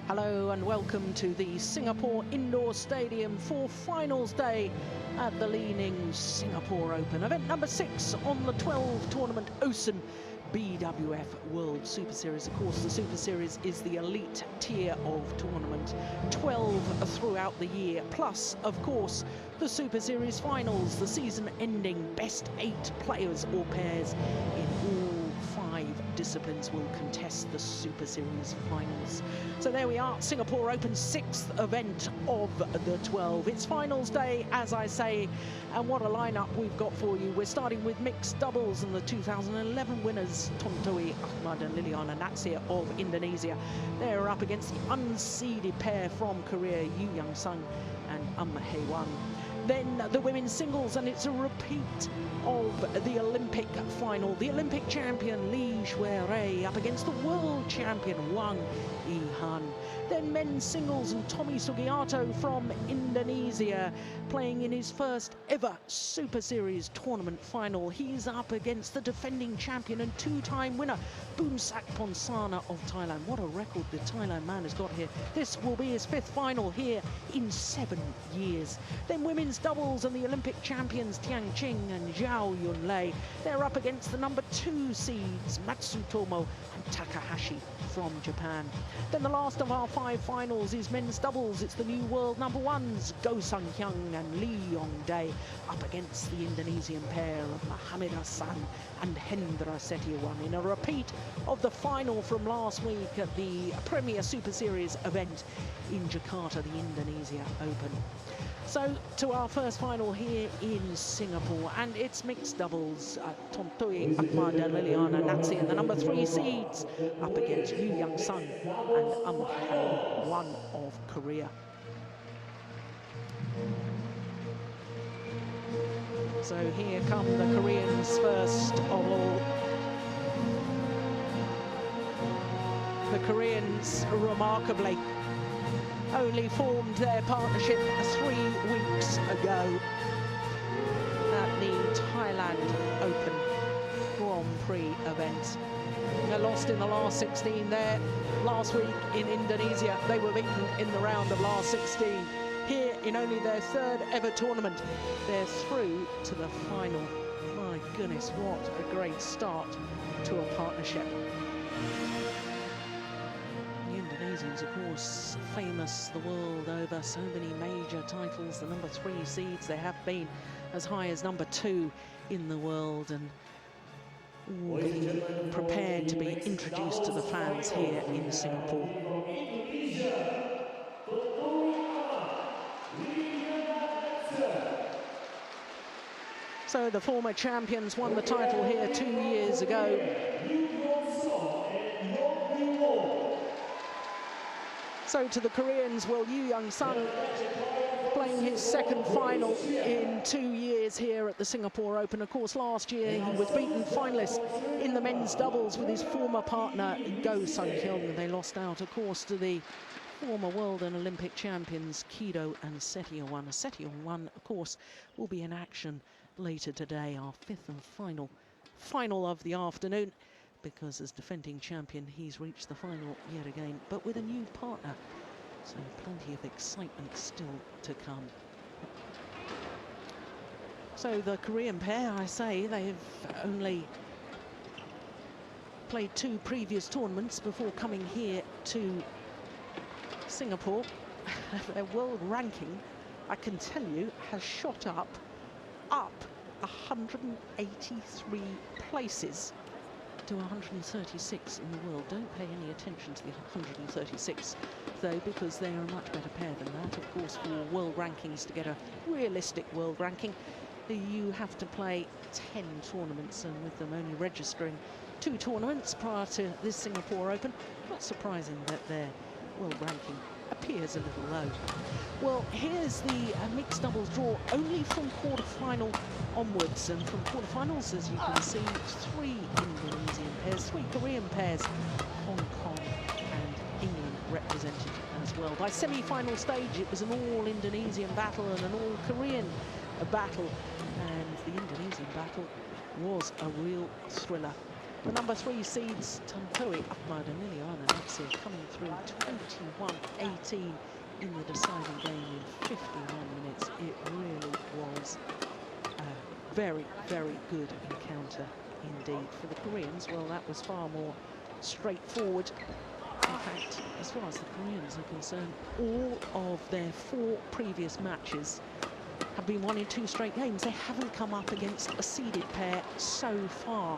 Hello and welcome to the Singapore Indoor Stadium for finals day at the Li-Ning Singapore Open. Event number 6 on the 12 tournament OSIM BWF World Superseries. Of course, the Super Series is the elite tier of tournament, 12 throughout the year, plus, of course, the Super Series Finals, the season-ending best 8 players or pairs in all 5 disciplines will contest the Super Series Finals. So there we are, Singapore Open's 6th event of the 12. It's finals day, as I say, and what a lineup we've got for you. We're starting with mixed doubles and the 2011 winners, Tontowi, T.Ahmad and L.Natsir of Indonesia. They're up against the unseeded pair from Korea, Yeon and Yeon. Then the women's singles, and it's a repeat of the Olympic final. The Olympic champion Lee Shui up against the world champion Wang Yihan. Then men's singles, and Tommy Sugiarto from Indonesia playing in his first ever Super Series tournament final. He's up against the defending champion and 2-time winner Boonsak Ponsana of Thailand. What a record the Thailand man has got here. This will be his 5th final here in 7 years. Then women's doubles, and the Olympic champions Tiang Ching and Zhao Yunlei. They're up against the number 2 seeds Matsutomo and Takahashi from Japan. Then the last of our 5 finals is men's doubles. It's the new world number 1s Go Sung-hyung and Lee Yong-dae up against the Indonesian pair of Mohamed Hassan and Hendra Setiawan in a repeat of the final from last week at the Premier Super Series event in Jakarta, the Indonesia Open. So to our first final here in Singapore, and it's mixed doubles. Tontowi, T.Ahmad and Liliyana, the number 3 seeds, up against Yu Yang-sung and Hae-won of Korea. So here come the Koreans first of all. The Koreans remarkably only formed their partnership 3 weeks ago at the Thailand Open Grand Prix event. They lost in the last 16 there. Last week in Indonesia, they were beaten in the round of last 16. Here, in only their 3rd ever tournament, they're through to the final. My goodness, what a great start to a partnership. Indonesians, of course, famous the world over, so many major titles, the number 3 seeds. They have been as high as number 2 in the world, and getting prepared to be introduced to the fans here in Singapore. So the former champions won the title here 2 years ago. So to the Koreans, well, Yu Yang-sung playing his 2nd final in 2 years here at the Singapore Open. Of course, last year he was beaten finalist in the men's doubles with his former partner Go Sung-hyung. They lost out, of course, to the former world and Olympic champions Kido and Setiawan. Setiawan, of course, will be in action later today, our 5th and final of the afternoon, because as defending champion he's reached the final yet again, but with a new partner, so plenty of excitement still to come. So the Korean pair, I say, they've only played 2 previous tournaments before coming here to Singapore. Their world ranking, I can tell you, has shot up 183 places to 136 in the world. Don't pay any attention to the 136 though, because they are a much better pair than that. Of course, for world rankings, to get a realistic world ranking, you have to play 10 tournaments, and with them only registering 2 tournaments prior to this Singapore Open, not surprising that their world ranking appears a little low. Well, here's the mixed doubles draw only from quarter-final onwards, and from quarter-finals, as you can see, 3 Indonesian pairs, 3 Korean pairs, Hong Kong and England represented as well. By semi-final stage, it was an all-Indonesian battle and an all-Korean battle, and the Indonesian battle was a real thriller. The number 3 seeds, Tontowi, Ahmad and L.Natsir, coming through 21-18 in the deciding game in 51 minutes. It really was a very, very good encounter indeed. For the Koreans, well, that was far more straightforward. In fact, as far as the Koreans are concerned, all of their 4 previous matches have been won in 2 straight games. They haven't come up against a seeded pair so far.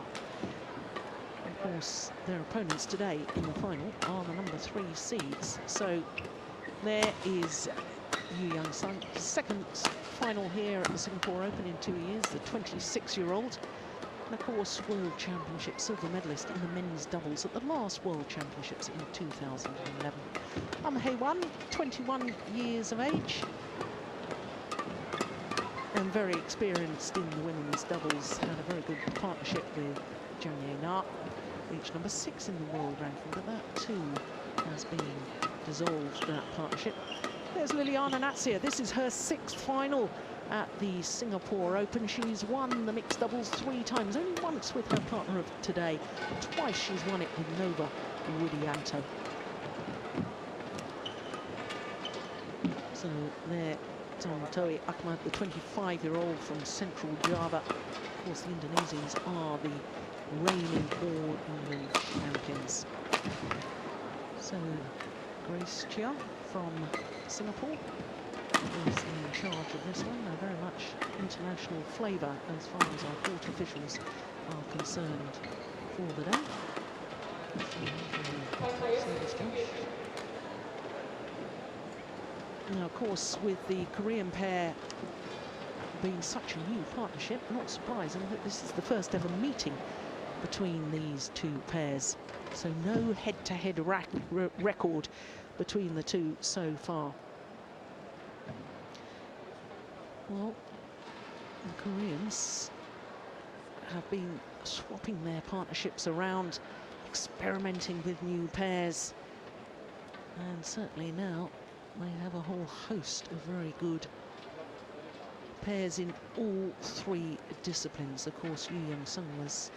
Of course, their opponents today in the final are the number 3 seeds. So there is Yeon, second final here at the Singapore Open in 2 years, the 26-year-old. And of course, World Championship silver medalist in the men's doubles at the last World Championships in 2011. Yeon, 21 years of age, and very experienced in the women's doubles. Had a very good partnership with Yeon, reached number 6 in the world ranking, but that too has been dissolved, that partnership. There's Li-Ning. This is her 6th final at the Singapore Open. She's won the mixed doubles 3 times, only once with her partner of today. Twice she's won it with Nova Widianto. So there, Tontowi Ahmad, the 25-year-old from Central Java. Of course, the Indonesians are the reigning All England champions. So Grace Chia from Singapore is in charge of this one. Now, very much international flavour as far as our court officials are concerned for the day. Now, of course, with the Korean pair being such a new partnership, not surprising that this is the first ever meeting between these 2 pairs. So no head-to-head record between the 2 so far. Well, the Koreans have been swapping their partnerships around, experimenting with new pairs, and certainly now they have a whole host of very good pairs in all 3 disciplines. Of course, Yeon was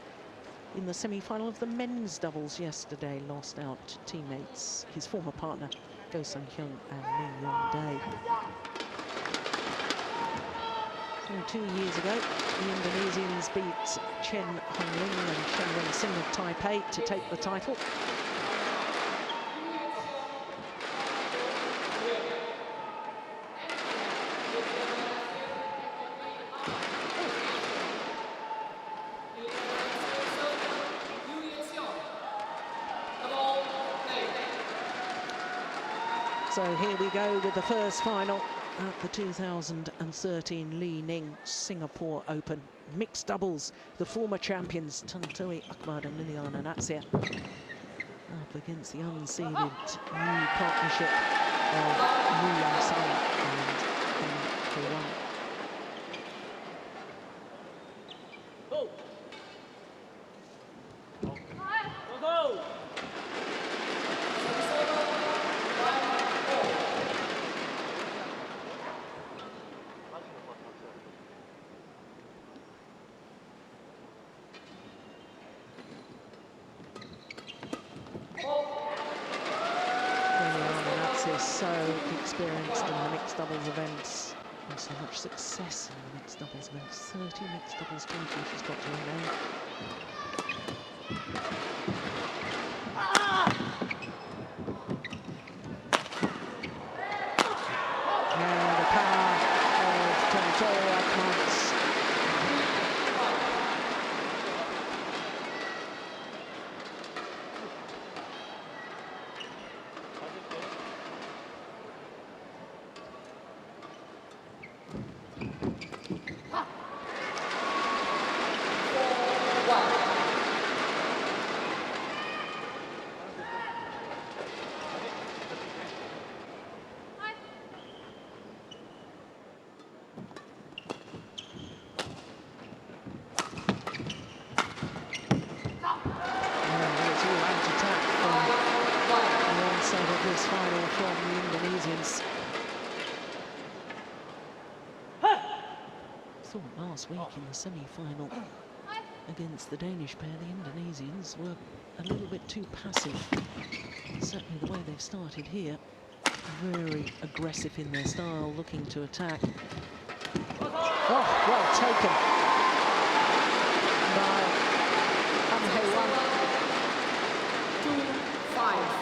in the semi-final of the men's doubles yesterday, lost out to teammates, his former partner, Go Sung-hyun and Lee Yong-dae. So 2 years ago, the Indonesians beat Chen Hongling and Chen Wen-sing of Taipei to take the title. So here we go with the first final at the 2013 Li-Ning Singapore Open. Mixed doubles, the former champions Tontowi Ahmad and Liliyana up against the unseeded new partnership of Yeon and Yeon. So experienced in the mixed doubles events and so much success in the mixed doubles events. 30 mixed doubles 20 she's got to remain. And the power of Tontowi Ahmad. This final from the Indonesians. Thought last week in the semi-final against the Danish pair. The Indonesians were a little bit too passive. Certainly the way they've started here. Very aggressive in their style, looking to attack. Oh, well taken by Yeon. 2-5.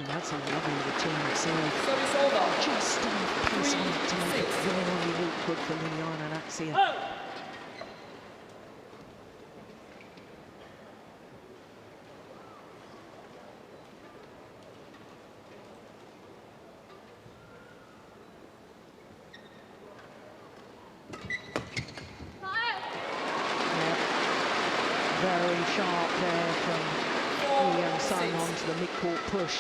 That's a lovely return of serve. Service over. Just enough pace on it to make it very awkward for L.Natsir. Very sharp there from Yeon onto the mid-court push.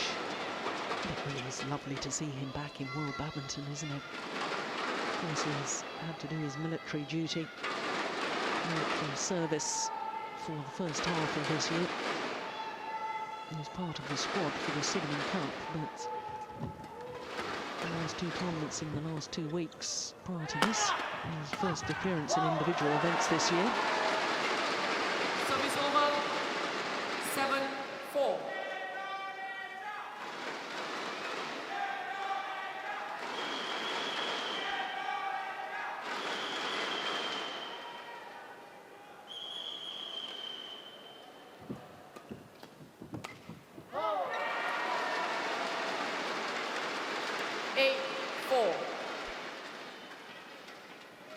It really is lovely to see him back in World Badminton, isn't it? Of course, he's had to do his military duty, military service for the first half of this year. He was part of the squad for the Sydenham Cup, but the last two tournaments in the last 2 weeks prior to this, his first appearance in individual events this year. Service over. 7-4.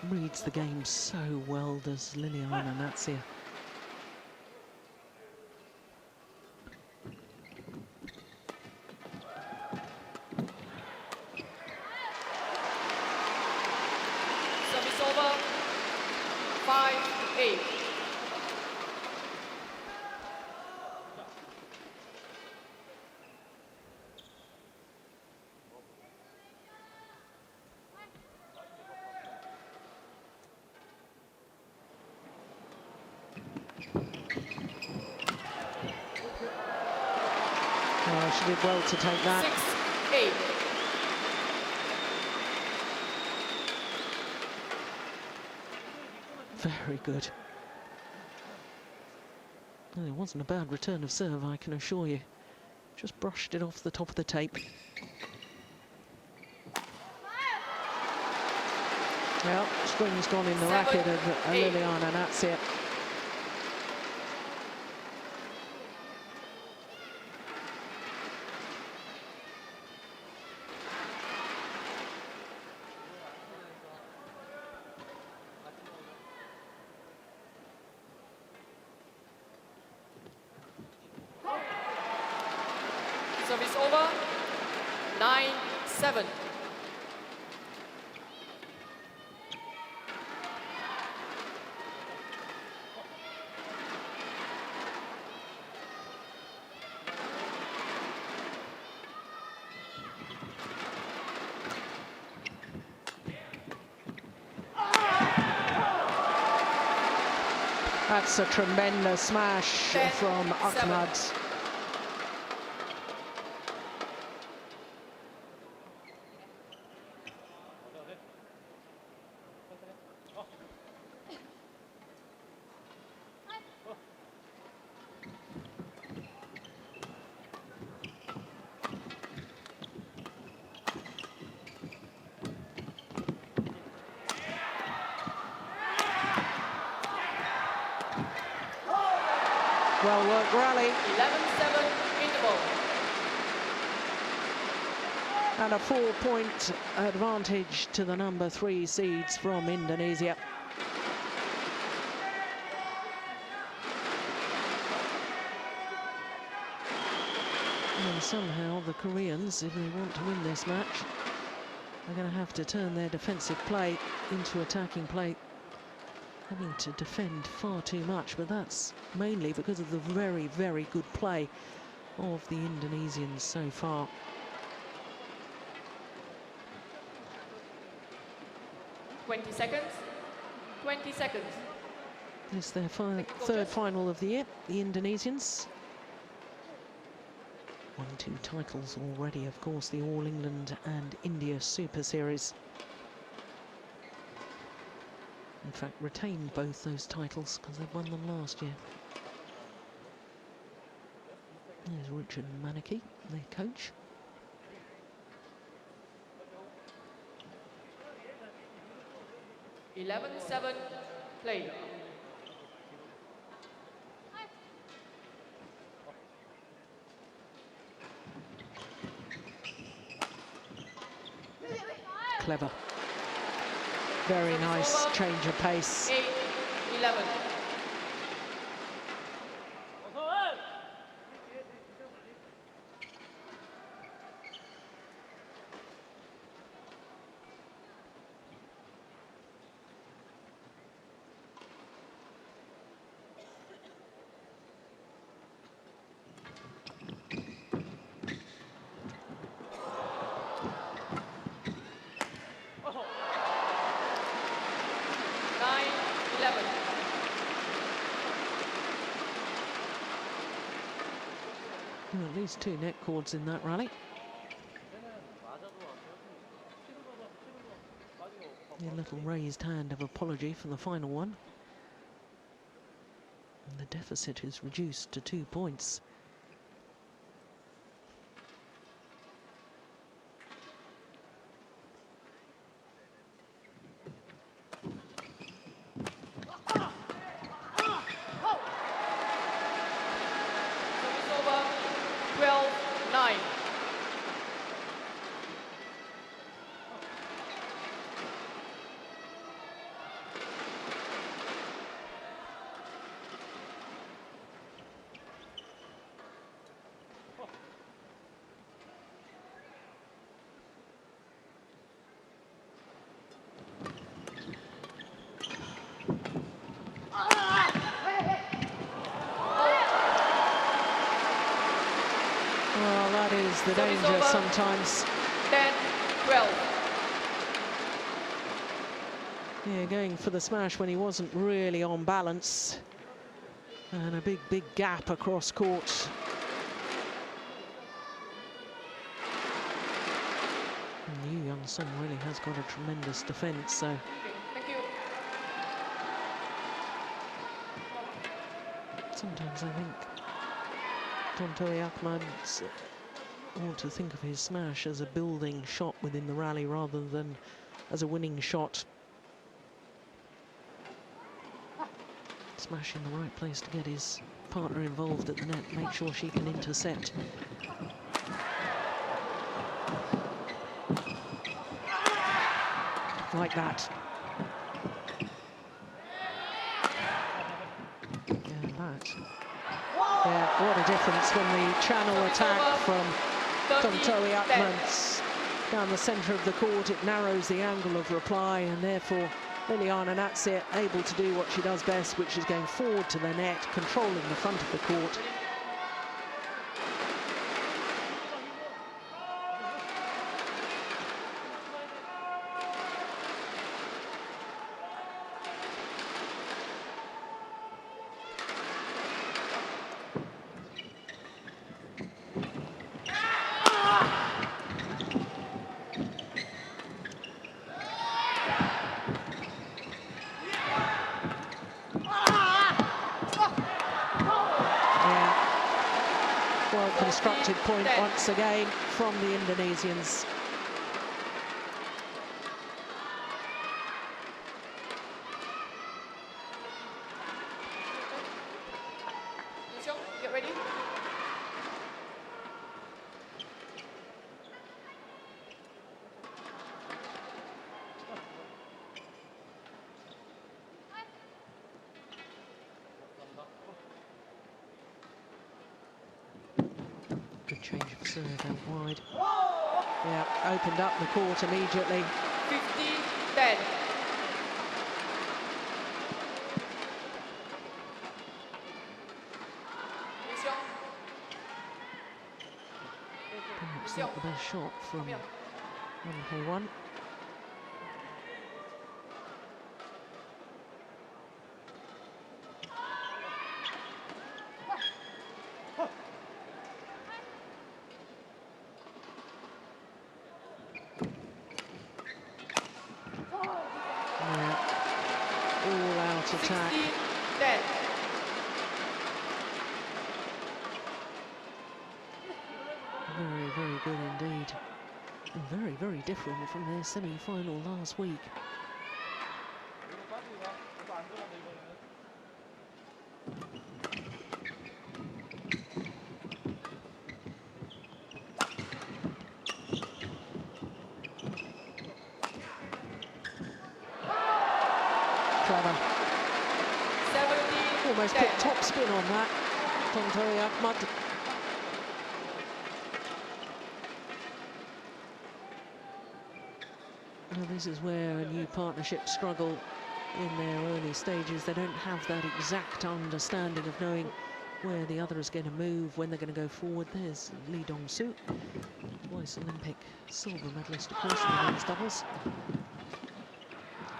Reads the game so well, does Li-Ning. Service over. 5-8. Oh, she did well to take that. 6-8. Very good. Well, it wasn't a bad return of serve, I can assure you. Just brushed it off the top of the tape. Well, string's gone in the racket of Liliyana. Service over. 9-7. That's a tremendous smash from T.Ahmad. Well worked rally. 11-7 interval. And a 4-point advantage to the number 3 seeds from Indonesia. And somehow the Koreans, if they want to win this match, are going to have to turn their defensive play into attacking play, having to defend far too much, but that's mainly because of the very, very good play of the Indonesians so far. Twenty seconds. 20 seconds. This is their third final of the year, the Indonesians. 1-2 titles already, of course, the All England and India Super Series. In fact, retained both those titles because they won them last year. There's Richard Manaki, their coach. – 11-7, play. Clever. Very nice change of pace. 8-11. Well, at least 2 net cords in that rally. A little raised hand of apology for the final one. And the deficit is reduced to 2 points. Well, that is the danger sometimes. 10-12. Yeah, going for the smash when he wasn't really on balance. And a big, big gap across court. And Yeon really has got a tremendous defence, so. Thank you. Sometimes I think T.Ahmad ought to think of his smash as a building shot within the rally rather than as a winning shot. Smash in the right place to get his partner involved at the net, make sure she can intercept. Like that. And that. Yeah, what a difference when the channel attack from Tontowi down the centre of the court. It narrows the angle of reply, and therefore L.Natsir able to do what she does best, which is going forward to the net, controlling the front of the court. Constructed point once again from the Indonesians. Seong, get ready. Good change of serve out wide. Yeah, opened up the court immediately. 15-10. Perhaps not the best shot from Hye-won. Attack. 16-10. Very, very good indeed. And very, very different from their semi-final last week. Clever. Almost put top spin on that. T.Ahmad. Well, this is where a new partnership struggle in their early stages. They don't have that exact understanding of knowing where the other is going to move, when they're going to go forward. There's Lee-Dong Soo, twice Olympic silver medalist, of course, in the men's doubles.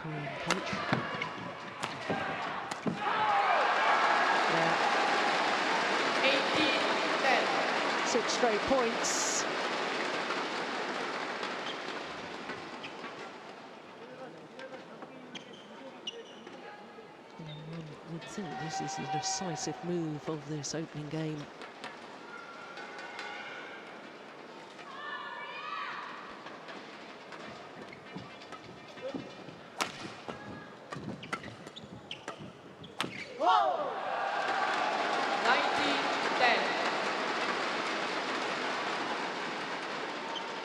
Korean coach. 6 straight points. And one would think this is the decisive move of this opening game.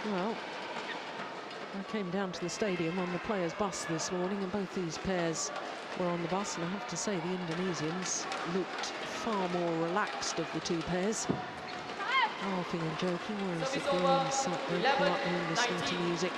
Well, I came down to the stadium on the players' bus this morning, and both these pairs were on the bus, and I have to say the Indonesians looked far more relaxed of the two pairs, laughing and joking, whereas the Koreans sat very quietly listening to music.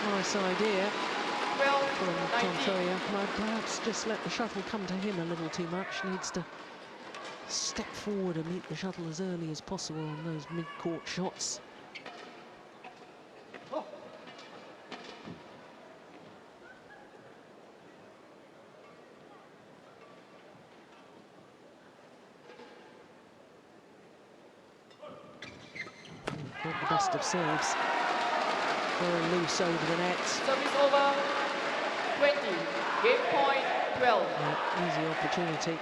Nice idea from Tontowi. Perhaps just let the shuttle come to him a little too much. Needs to step forward and meet the shuttle as early as possible on those mid-court shots. Not the best of serves. Very loose over the net. Service over. 20. Game point 12. Yeah, easy opportunity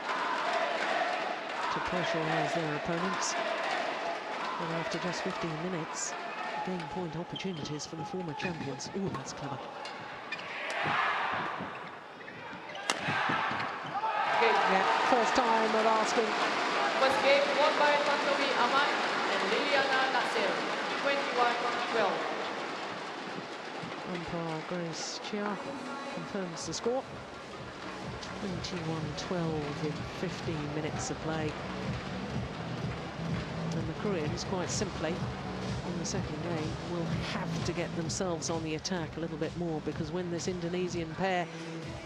to pressurise their opponents. And after just 15 minutes, game point opportunities for the former champions. Oh, that's clever. Yeah, first time of asking. First game won by T.Ahmad and L.Natsir. 21-12. Umpire Grace Chia confirms the score. 21-12 in 15 minutes of play. And the Koreans, quite simply, in the second game, will have to get themselves on the attack a little bit more, because when this Indonesian pair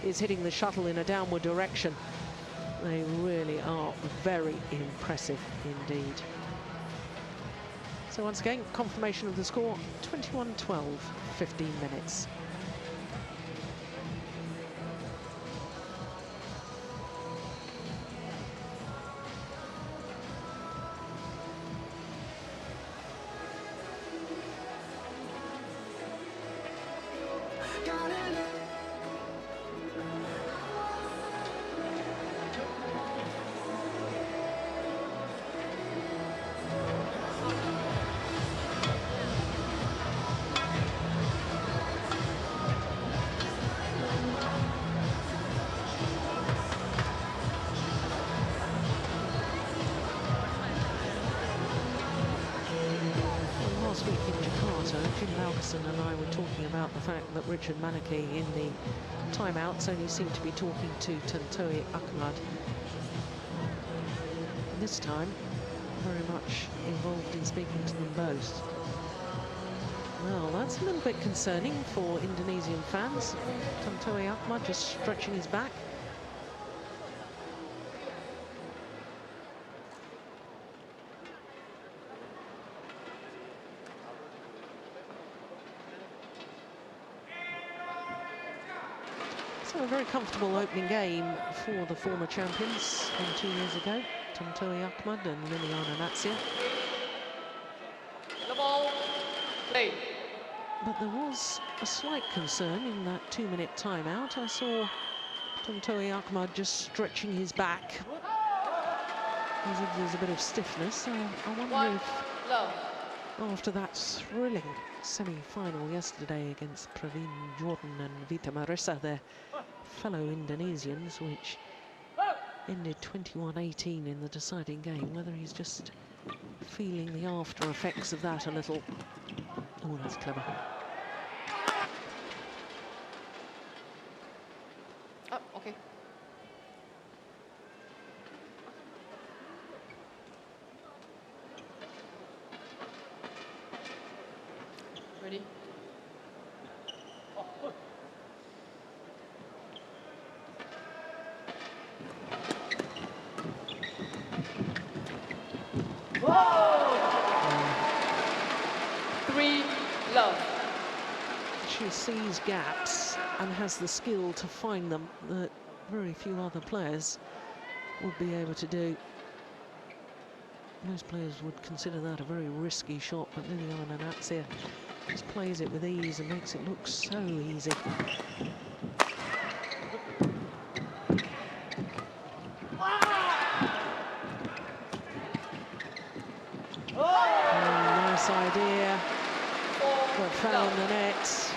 is hitting the shuttle in a downward direction, they really are very impressive indeed. So once again, confirmation of the score, 21-12, 15 minutes. commentator, Jim Laukerson, and I were talking about the fact that Richard Manaki in the timeouts only seemed to be talking to Tontowi-Ahmad. This time, very much involved in speaking to them both. Well, that's a little bit concerning for Indonesian fans. Tontowi-Ahmad just stretching his back. So a very comfortable opening game for the former champions from 2 years ago, Tontowi-Ahmad and L.Natsir. The ball, play. But there was a slight concern in that 2-minute timeout. I saw Tontowi-Ahmad just stretching his back as if there's a bit of stiffness. So I wonder if after that thrilling semi-final yesterday against Praveen Jordan and Vita Marissa, their fellow Indonesians, which ended 21-18 in the deciding game, whether he's just feeling the after effects of that a little. Oh, that's clever. Oh, okay. Ready? Love. She sees gaps and has the skill to find them that very few other players would be able to do. Most players would consider that a very risky shot, but Liliyana just plays it with ease and makes it look so easy. Nice idea. But found the net.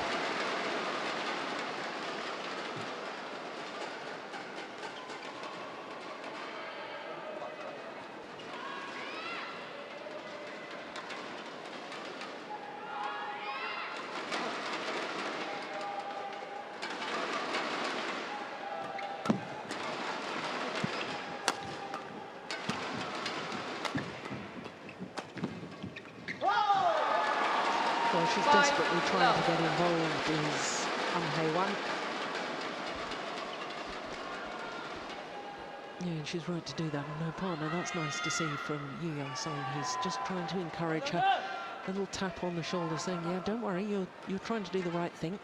Well, she's desperately trying to get involved, is Hae-Wan. Yeah, and she's right to do that, and her partner, that's nice to see from Yeon. He's just trying to encourage her. A little tap on the shoulder saying, yeah, don't worry, you're trying to do the right thing.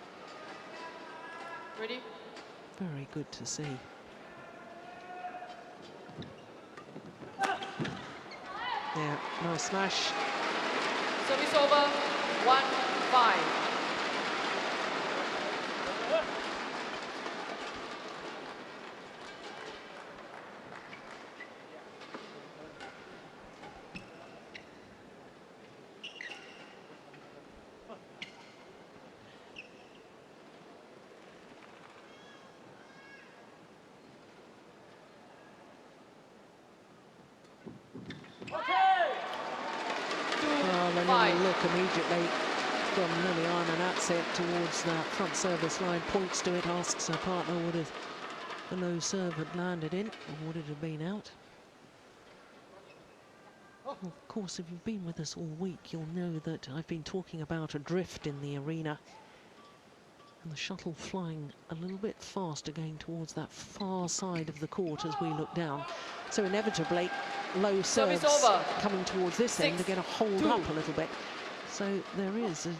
Ready? Very good to see. Yeah, nice smash. Service over, 1-5. Look immediately from Liliyana towards that front service line, points to it, asks her partner would have the low serve had landed in, or would it have been out? Well, of course, if you've been with us all week, you'll know that I've been talking about a drift in the arena. And the shuttle flying a little bit faster, going towards that far side of the court as we look down. So inevitably, low serves coming towards this end are going to hold up a little bit. So there is a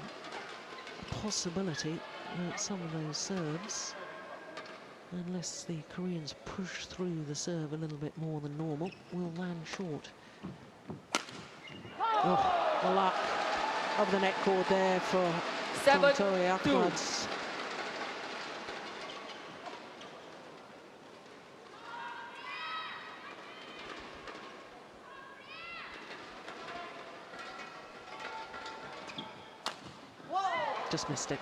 possibility that some of those serves, unless the Koreans push through the serve a little bit more than normal, will land short. Oh, the luck of the net cord there for Tontowi-Ahmad. Just missed it.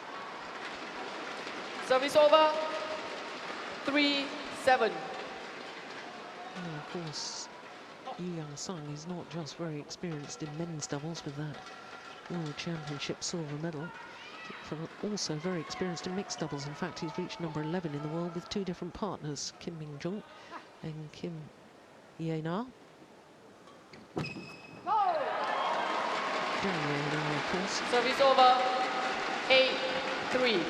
Service over, 3-7. And of course, Yeon is not just very experienced in men's doubles with that World Championship silver medal. Also very experienced in mixed doubles. In fact, he's reached number 11 in the world with 2 different partners, Kim Min-jung and Kim Yeon. Of course. Service over. 8-3.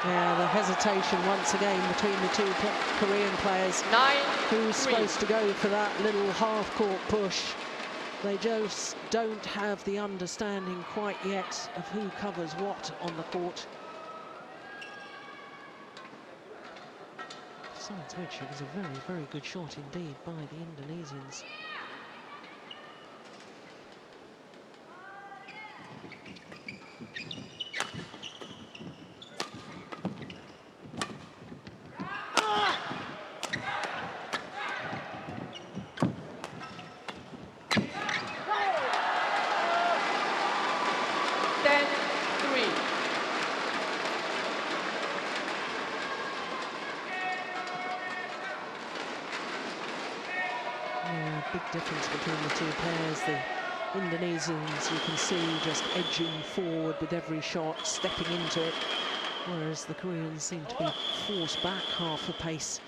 Yeah, the hesitation once again between the 2 Korean players. 9-3. Who's supposed to go for that little half-court push? They just don't have the understanding quite yet of who covers what on the court. Besides which, it was a very, very good shot indeed by the Indonesians. Big difference between the 2 pairs. The Indonesians, you can see, just edging forward with every shot, stepping into it, whereas the Koreans seem to be forced back half a pace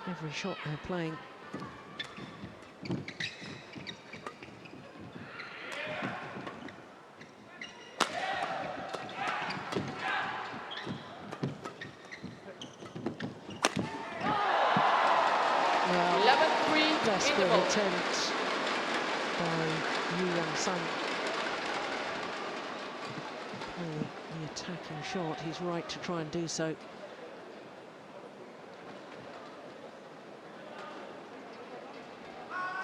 every shot they're playing. Desperate attempt by Yeon. The attacking shot, he's right to try and do so.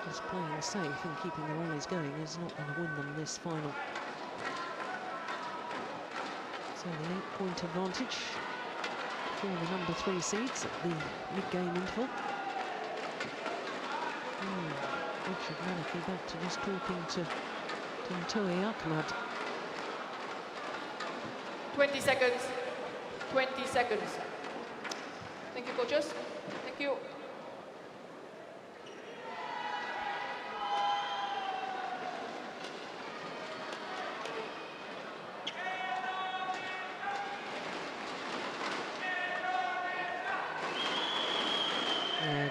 Just playing safe and keeping the rallies going is not going to win them this final. So the 8-point advantage for the number 3 seeds at the mid-game interval. Richard Maliki back to just talking to T.Ahmad. 20 seconds. 20 seconds. Thank you, coaches. Thank you.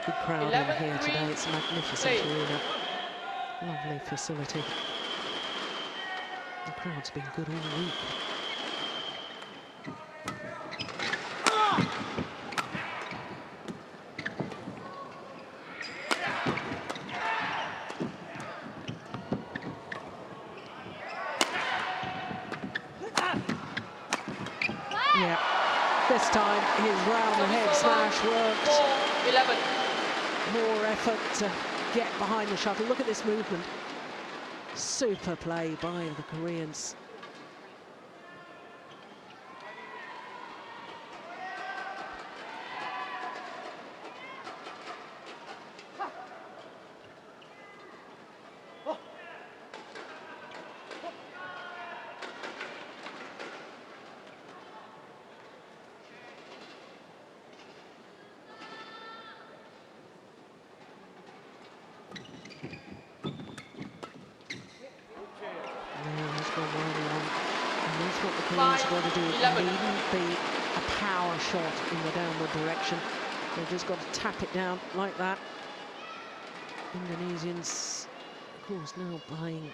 Good crowd in here today. It's a magnificent arena. Lovely facility. The crowd's been good all week. Yeah, this time his round the head smash worked. 11. More effort to get behind the shuttle. Look at this movement. Super play by the Koreans. What the Koreans have got to do. It needn't be a power shot in the downward direction. They've just got to tap it down like that. Indonesians, of course, now playing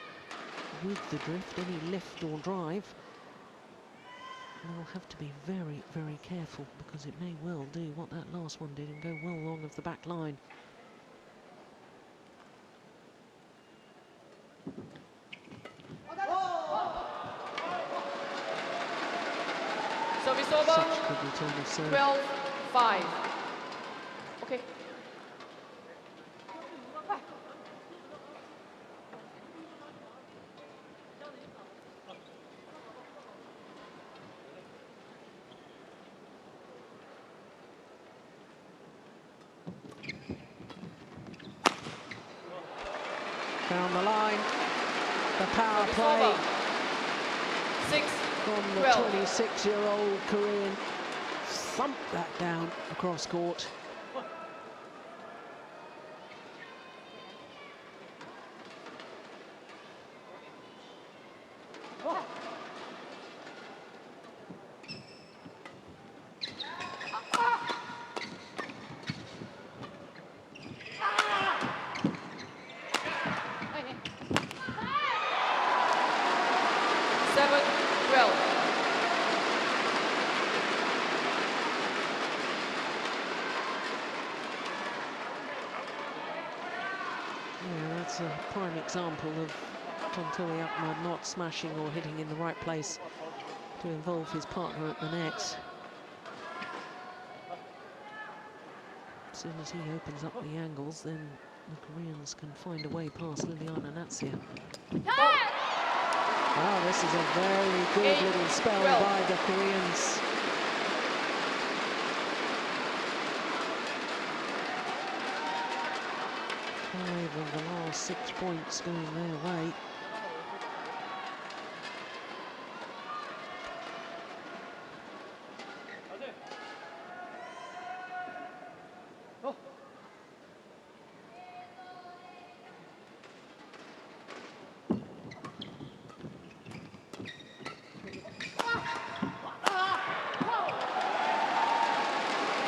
with the drift. Any lift or drive, they'll have to be very, very careful because it may well do what that last one did and go well long of the back line. Service over. Such good return of serve. 12-5. Okay. Down the line, the power play from the 26-year-old Korean. Thumped that down across court. That's a prime example of Tontowi not smashing or hitting in the right place to involve his partner at the net. As soon as he opens up the angles, then the Koreans can find a way past L.Natsir. Wow, this is a very good little spell by the Koreans. Five of the last 6 points going their way.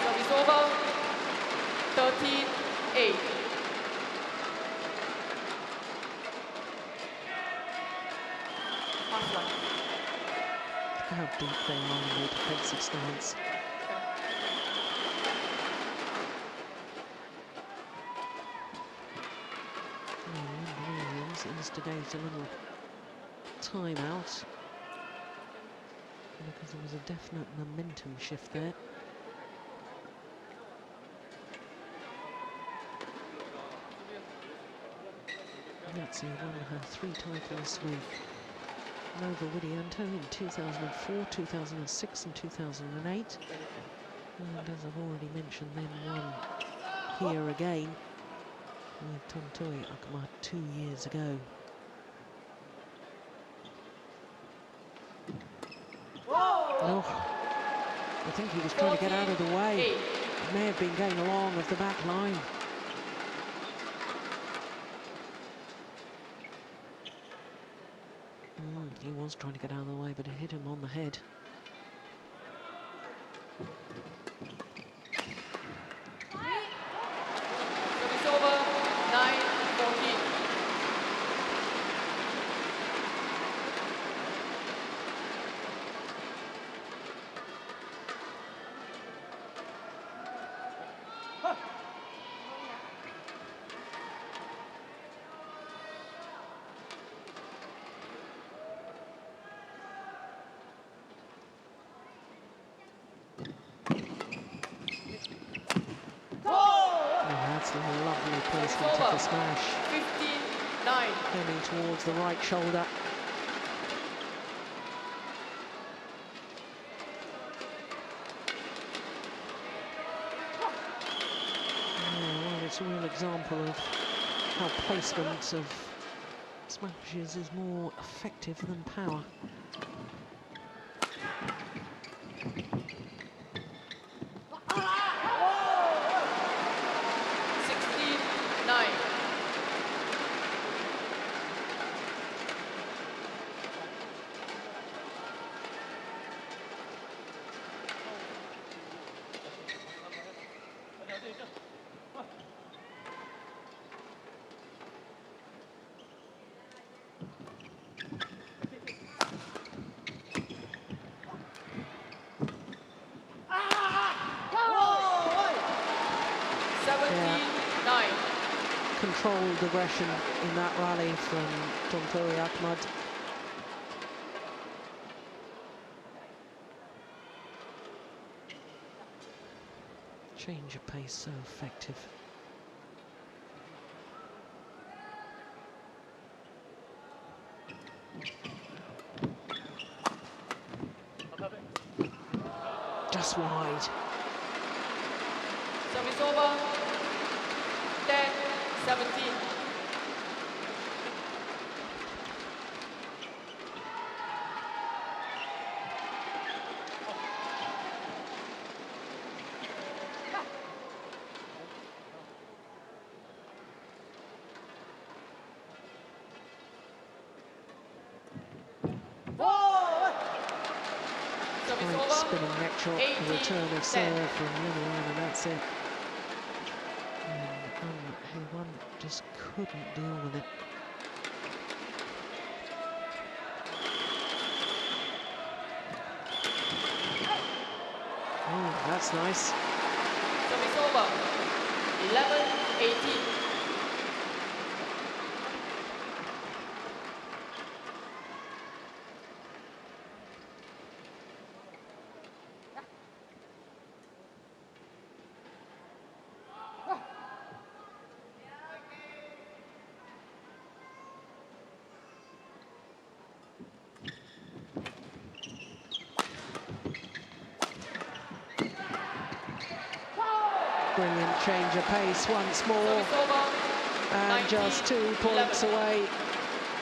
Service over, 13-8. How deep they are in their defensive stance. The Williams instigate a little timeout because there was a definite momentum shift there. Natsir won her 3 titles with Nova Widianto in 2004, 2006 and 2008. And as I've already mentioned, then won here again with Tontowi 2 years ago. Oh, I think he was trying to get out of the way. It may have been going along of the back line. He was trying to get out of the way, but it hit him on the head. Service over, 9-14. That's a lovely placement of the smash. 15-9. Coming towards the right shoulder. Well, it's a real example of how placement of smashes is more effective than power. Controlled aggression in that rally from T.Ahmad. Change of pace so effective. Just wide. Service over, 10-17. Service Great over. spinning neck shot, the 18, return of 10. serve from Liliyana, that's it. And Yeon just couldn't deal with it. Oh, that's nice. Service over. 11-18. Brilliant change of pace once more. Service over. And 19, just 2 points 11. away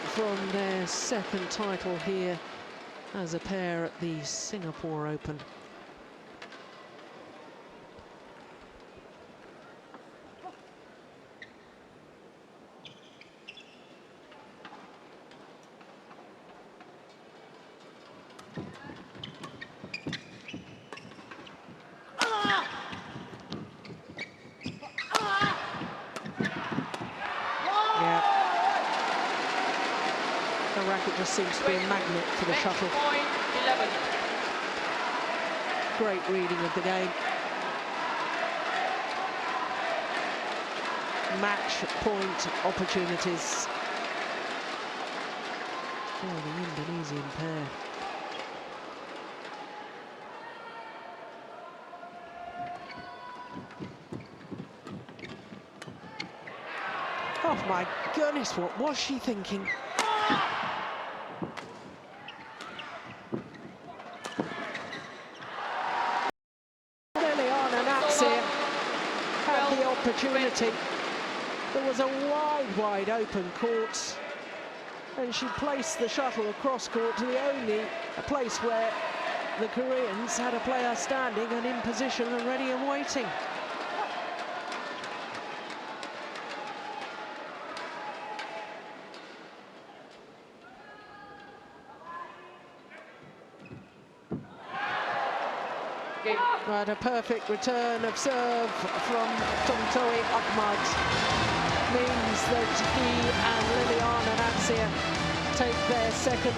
from their second title here as a pair at the Singapore Open. The racket just seems to be a magnet for the Match shuttle. point 11. Great reading of the game. Match point opportunities for the Indonesian pair. Oh my goodness, what was she thinking? L.Natsir had the opportunity. There was a wide open court, and she placed the shuttle across court to the only place where the Koreans had a player standing and in position and ready and waiting. But a perfect return of serve from Tontowi means that he and Liliyana take their second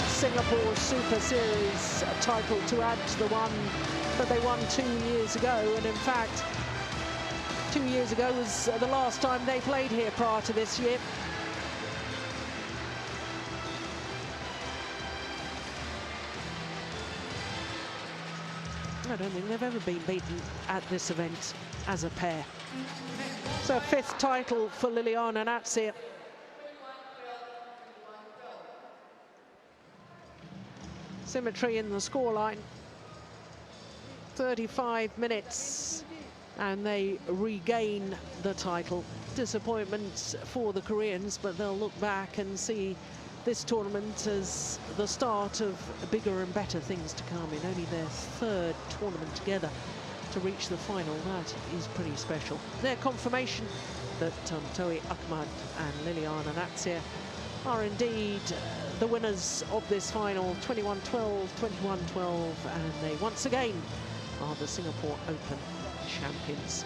Singapore Super Series title to add to the one that they won 2 years ago. And in fact, 2 years ago was the last time they played here prior to this year. I don't think they've ever been beaten at this event as a pair. So 5th title for L.Natsir. Symmetry in the scoreline. 35 minutes and they regain the title. Disappointment for the Koreans, but they'll look back and see this tournament as the start of bigger and better things to come. In only their 3rd tournament together to reach the final, that is pretty special. Their confirmation that T.Ahmad and L.Natsir are indeed the winners of this final, 21-12, 21-12, and they once again are the Singapore Open champions.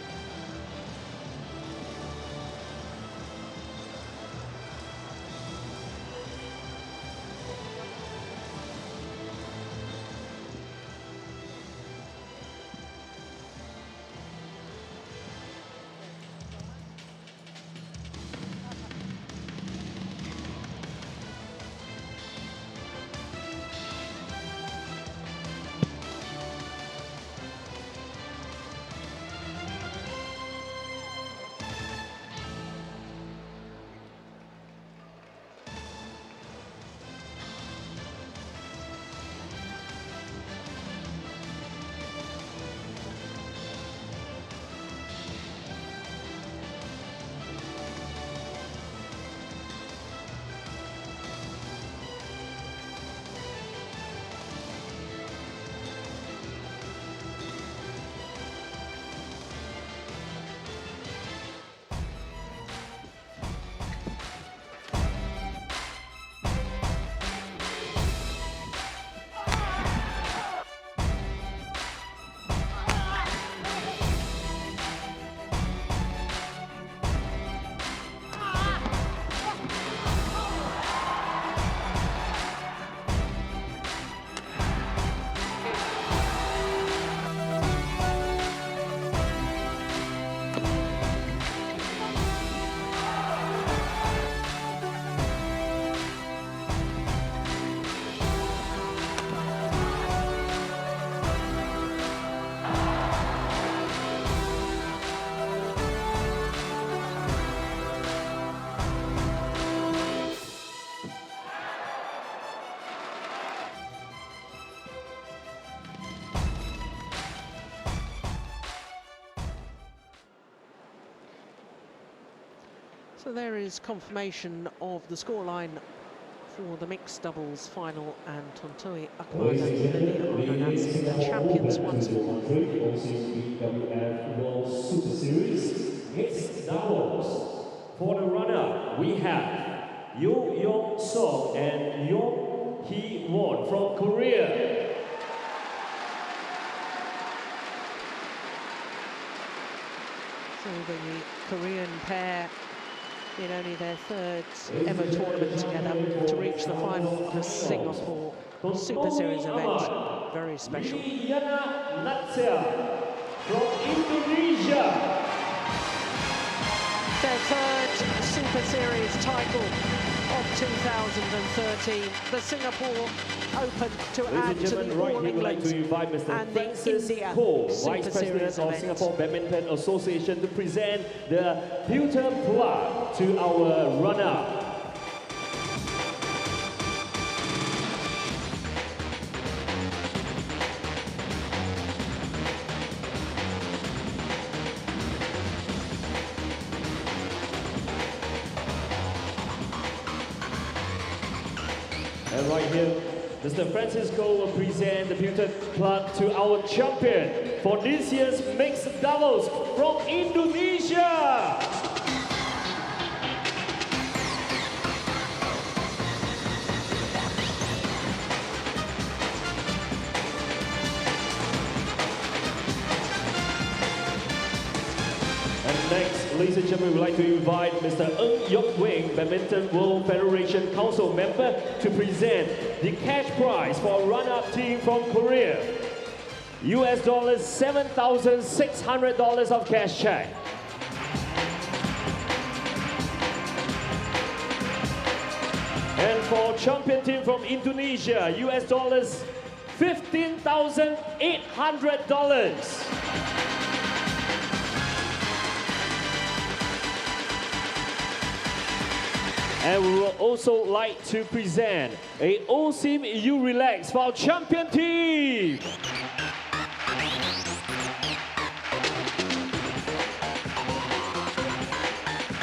So there is confirmation of the scoreline for the mixed doubles final, and Tontowi, Ahmad and L.Natsir, the champions once more. OSIM BWF World Superseries mixed doubles. For the runner, we have Yeon Seong and Yeon from Korea. So the Korean pair in only their third ever tournament together to reach the final of the Singapore Super Series event. Very special. L.Natsir from Indonesia. Their third Super Series title of 2013. The Singapore Open to add to the All England and the India Super Series of Singapore Badminton Association to present the pewter plug to our runner. And right here, Mr. Francisco will present the pewter plug to our champion for this year's mixed doubles from Indonesia. And next, ladies and gentlemen, we'd like to invite Mr. Wing, Badminton World Federation Council member, to present the cash prize for a run-up team from Korea. US dollars $7,600 of cash check. And for champion team from Indonesia, US dollars $15,800. And we would also like to present a OSIM U Relax for our champion team.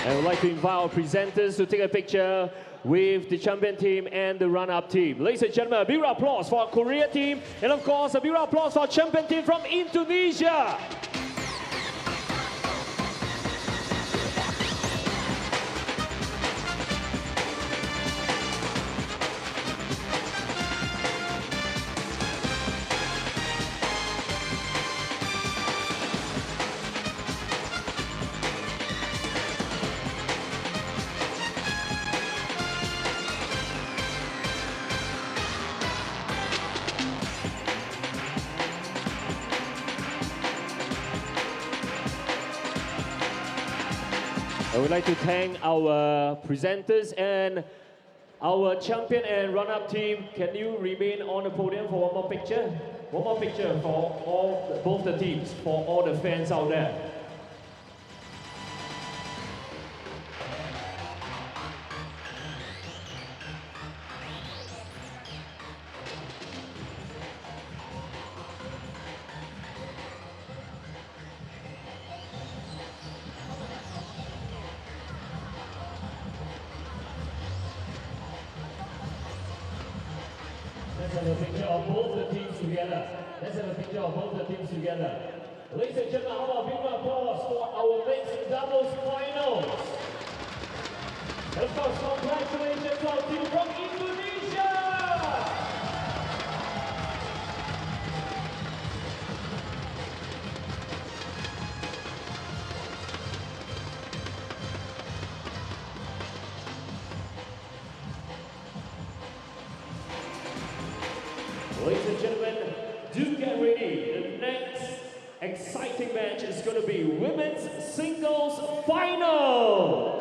And we'd like to invite our presenters to take a picture with the champion team and the run-up team. Ladies and gentlemen, a big round of applause for our Korea team, and of course, a big round of applause for our champion team from Indonesia. I would like to thank our presenters and our champion and run-up team. Can you remain on the podium for one more picture? One more picture for both the teams, for all the fans out there. Let's have a picture of both the teams together. Let's have a picture of both the teams together. Ladies and gentlemen, how about a big round of applause for our mixed doubles finals. And of course, congratulations to our team from Indonesia! Ladies and gentlemen, do get ready. The next exciting match is going to be women's singles final.